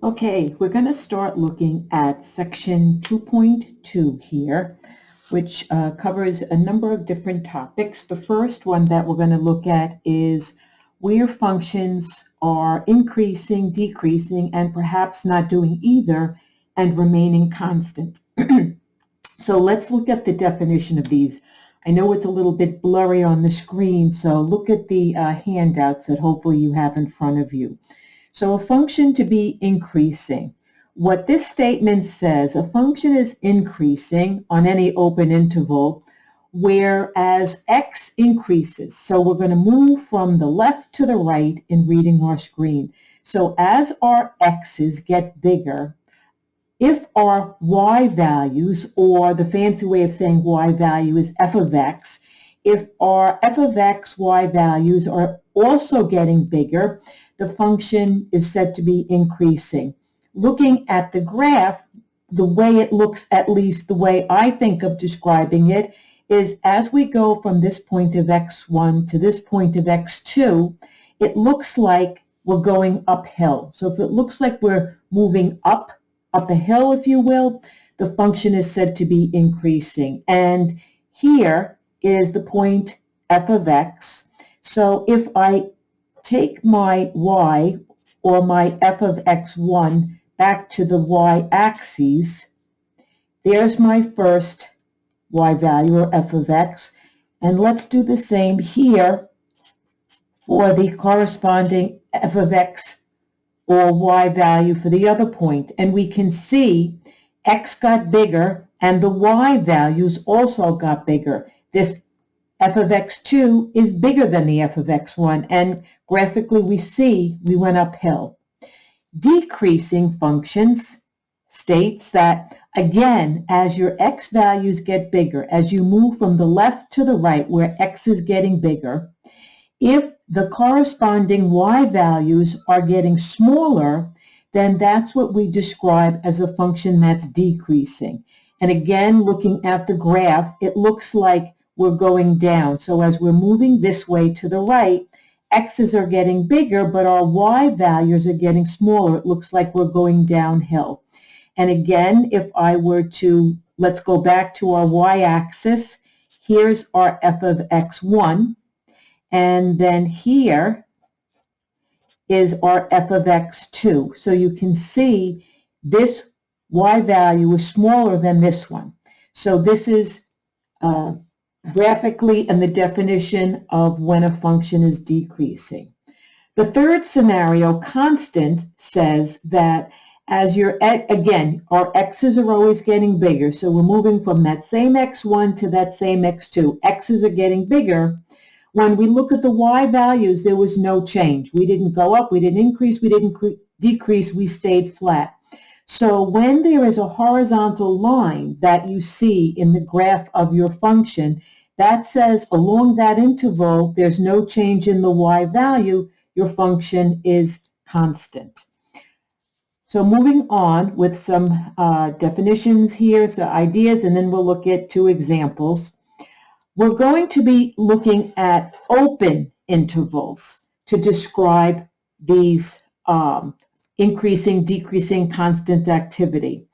Okay, we're going to start looking at section 2.2 here, which covers a number of different topics. The first one that we're going to look at is where functions are increasing, decreasing, and perhaps not doing either and remaining constant. So let's look at the definition of these. I know it's a little bit blurry on the screen, so look at the handouts that hopefully you have in front of you. So a function to be increasing. What this statement says, a function is increasing on any open interval, whereas x increases. So we're going to move from the left to the right in reading our screen. So as our x's get bigger, if our y values, or the fancy way of saying y value is f of x, if our f of x, y values are also getting bigger, the function is said to be increasing. Looking at the graph, the way it looks, at least the way I think of describing it, is as we go from this point of x1 to this point of x2, it looks like we're going uphill. So if it looks like we're moving up a hill, if you will, the function is said to be increasing. And here is the point f of x. So if I take my y, or my f of x1, back to the y-axis, there's my first y value, or f of x. And let's do the same here for the corresponding f of x or y value for the other point. And we can see x got bigger and the y values also got bigger. This f of x2 is bigger than the f of x1, and graphically we see we went uphill. Decreasing functions states that, again, as your x values get bigger, as you move from the left to the right where x is getting bigger, if the corresponding y values are getting smaller, then that's what we describe as a function that's decreasing. And again, looking at the graph, it looks like we're going down. So as we're moving this way to the right, x's are getting bigger, but our y values are getting smaller. It looks like we're going downhill. And again, if I were to, let's go back to our y-axis. Here's our f of x1. And then here is our f of x2. So you can see this y value is smaller than this one. So this is graphically and the definition of when a function is decreasing. The third scenario, constant, says that as your, again, our x's are always getting bigger. So we're moving from that same x1 to that same x2. X's are getting bigger. When we look at the y values, there was no change. We didn't go up, we didn't increase, we didn't decrease, we stayed flat. So when there is a horizontal line that you see in the graph of your function, that says along that interval, there's no change in the y value, your function is constant. So moving on with some definitions here, so ideas, and then we'll look at two examples. We're going to be looking at open intervals to describe these increasing, decreasing, constant activity.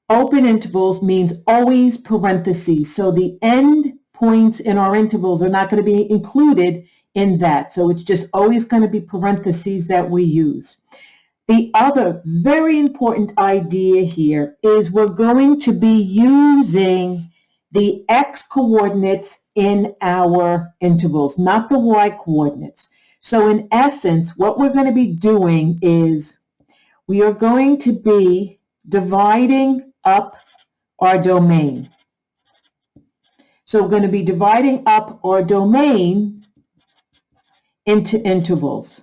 Open intervals means always parentheses. So the end points in our intervals are not going to be included in that. So it's just always going to be parentheses that we use. The other very important idea here is we're going to be using the x coordinates in our intervals, not the y coordinates. So in essence, what we're going to be doing is we are going to be dividing up our domain. So we're going to be dividing up our domain into intervals.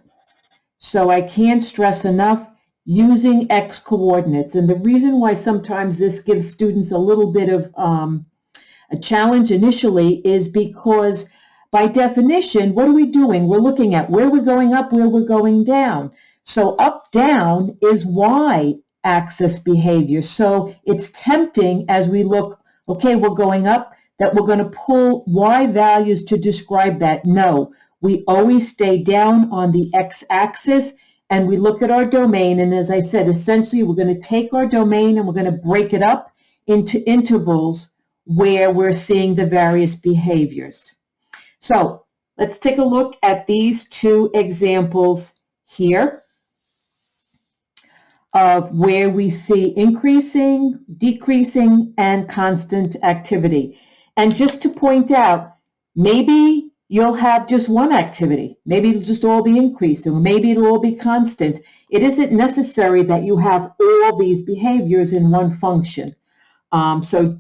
So I can't stress enough using x coordinates. And the reason why sometimes this gives students a little bit of a challenge initially is because by definition, what are we doing? We're looking at where we're going up, where we're going down. So up, down is y-axis behavior. So it's tempting as we look, okay, we're going up, that we're going to pull y values to describe that. No, we always stay down on the x-axis, and we look at our domain, and as I said, essentially we're going to take our domain and we're going to break it up into intervals where we're seeing the various behaviors. So let's take a look at these two examples here of where we see increasing, decreasing, and constant activity. And just to point out, maybe you'll have just one activity. Maybe it'll just all be increasing, or maybe it'll all be constant. It isn't necessary that you have all these behaviors in one function. So,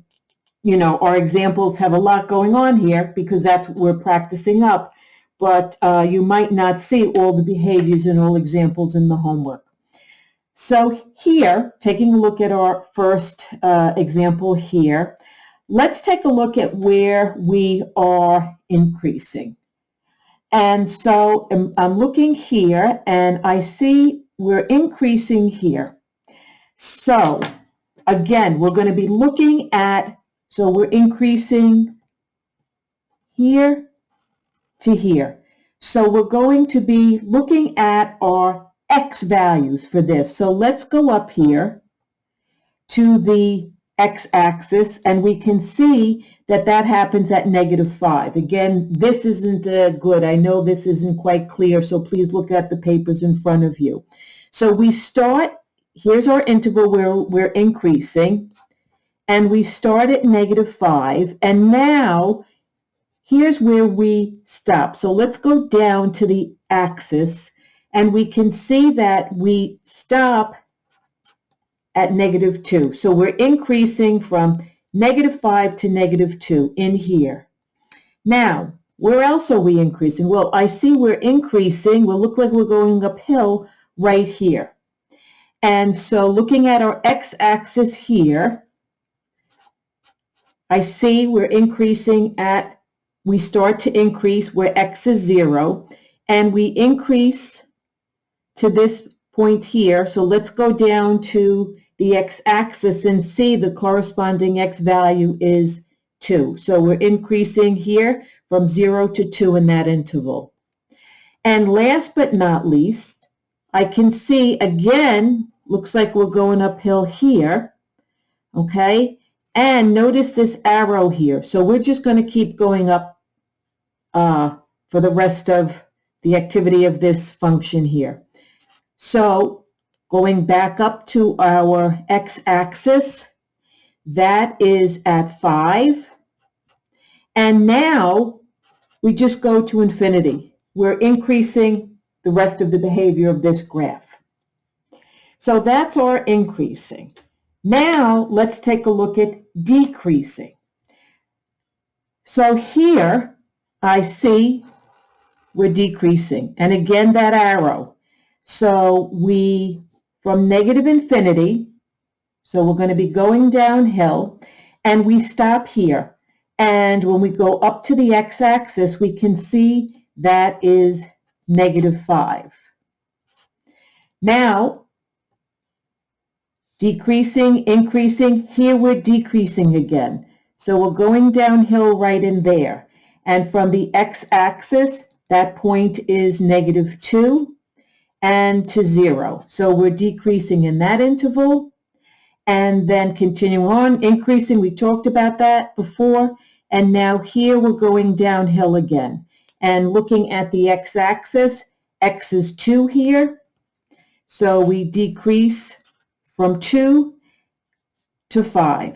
you know, our examples have a lot going on here because that's what we're practicing up, but you might not see all the behaviors and all examples in the homework. So here, taking a look at our first example here, let's take a look at where we are increasing. And so I'm looking here and I see we're increasing here. So again, we're going to be looking at, so we're increasing here to here. So we're going to be looking at our X values for this. So let's go up here to the X-axis, and we can see that that happens at -5. Again, this isn't good. I know this isn't quite clear, so please look at the papers in front of you. So we start, here's our interval where we're increasing, and we start at -5, and now here's where we stop. So let's go down to the axis, and we can see that we stop at -2. So we're increasing from -5 to -2 in here. Now, where else are we increasing? Well, I see we're increasing. We'll look like we're going uphill right here. And so looking at our X-axis here, I see we're increasing at, we start to increase where X is 0, and we increase to this point here. So let's go down to the X-axis and see the corresponding X value is 2. So we're increasing here from 0 to 2 in that interval. And last but not least, I can see again, looks like we're going uphill here, okay? And notice this arrow here. So we're just going to keep going up for the rest of the activity of this function here. So going back up to our X-axis, that is at 5. And now we just go to infinity. We're increasing the rest of the behavior of this graph. So that's our increasing. Now let's take a look at decreasing. So here I see we're decreasing. And again, that arrow. So we, from -infinity, so we're going to be going downhill, and we stop here. And when we go up to the X-axis, we can see that is -5. Now, decreasing, increasing, here we're decreasing again. So we're going downhill right in there. And from the X-axis, that point is -2 and to 0. So we're decreasing in that interval. And then continue on, increasing, we talked about that before. And now here we're going downhill again. And looking at the X-axis, X is 2 here. So we decrease from 2 to 5.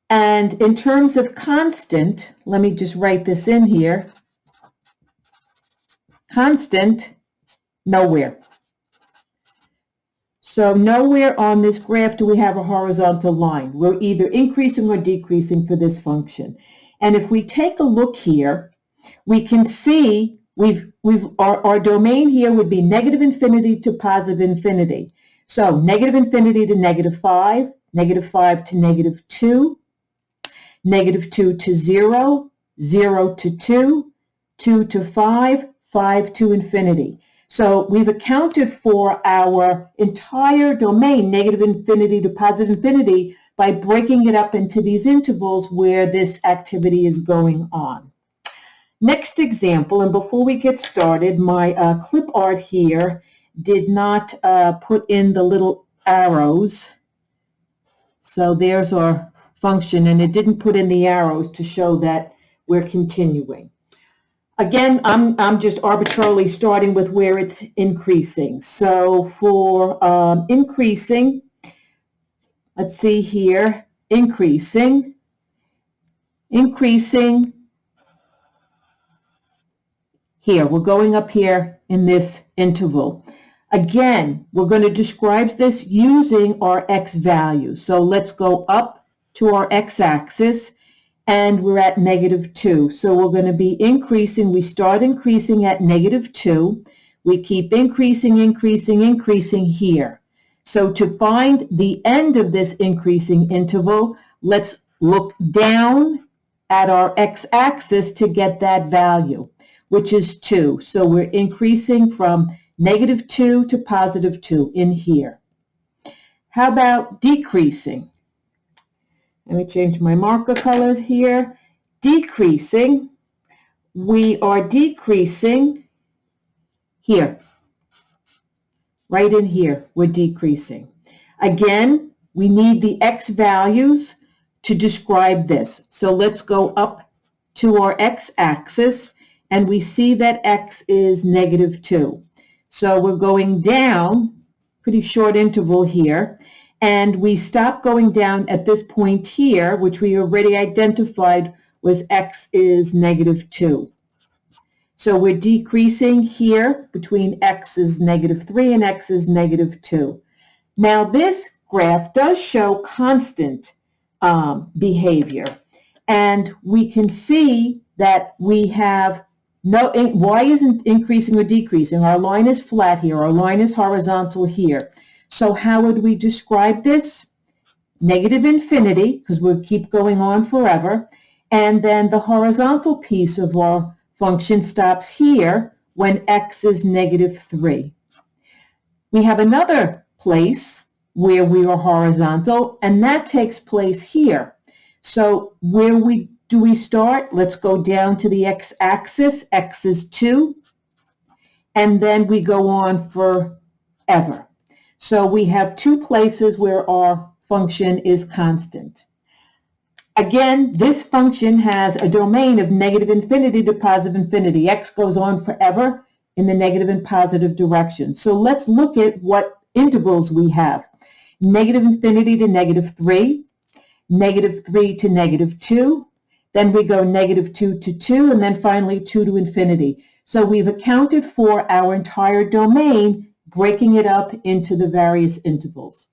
And in terms of constant, let me just write this in here. Constant, nowhere. So nowhere on this graph do we have a horizontal line. We're either increasing or decreasing for this function. And if we take a look here, we can see our domain here would be -infinity to +infinity. So -infinity to -5, -5 to -2, -2 to 0, 0 to 2, 2 to 5, 5 to infinity. So we've accounted for our entire domain, -infinity to +infinity, by breaking it up into these intervals where this activity is going on. Next example, and before we get started, my clip art here did not put in the little arrows. So there's our function, and it didn't put in the arrows to show that we're continuing. Again, I'm just arbitrarily starting with where it's increasing. So for increasing, let's see here, increasing, here, we're going up here in this interval. Again, we're going to describe this using our x values. So let's go up to our x-axis, and we're at -2. So we're going to be increasing. We start increasing at -2. We keep increasing here. So to find the end of this increasing interval, let's look down at our x-axis to get that value, which is 2. So we're increasing from -2 to +2 in here. How about decreasing? Let me change my marker colors here. Decreasing, we are decreasing here. Right in here, we're decreasing. Again, we need the x values to describe this. So let's go up to our x-axis, and we see that x is -2. So we're going down, pretty short interval here, and we stop going down at this point here, which we already identified was x is -2. So we're decreasing here between x is -3 and x is -2. Now this graph does show constant behavior, and we can see that we have y isn't increasing or decreasing. Our line is flat here. Our line is horizontal here. So how would we describe this? -infinity, because we'll keep going on forever. And then the horizontal piece of our function stops here when x is -3. We have another place where we are horizontal, and that takes place here. So where do we start? Let's go down to the x-axis. X is 2. And then we go on forever. So we have two places where our function is constant. Again, this function has a domain of -infinity to +infinity. X goes on forever in the negative and positive direction. So let's look at what intervals we have. -infinity to -3, -3 to -2, then we go -2 to 2, and then finally 2 to infinity. So we've accounted for our entire domain, breaking it up into the various intervals.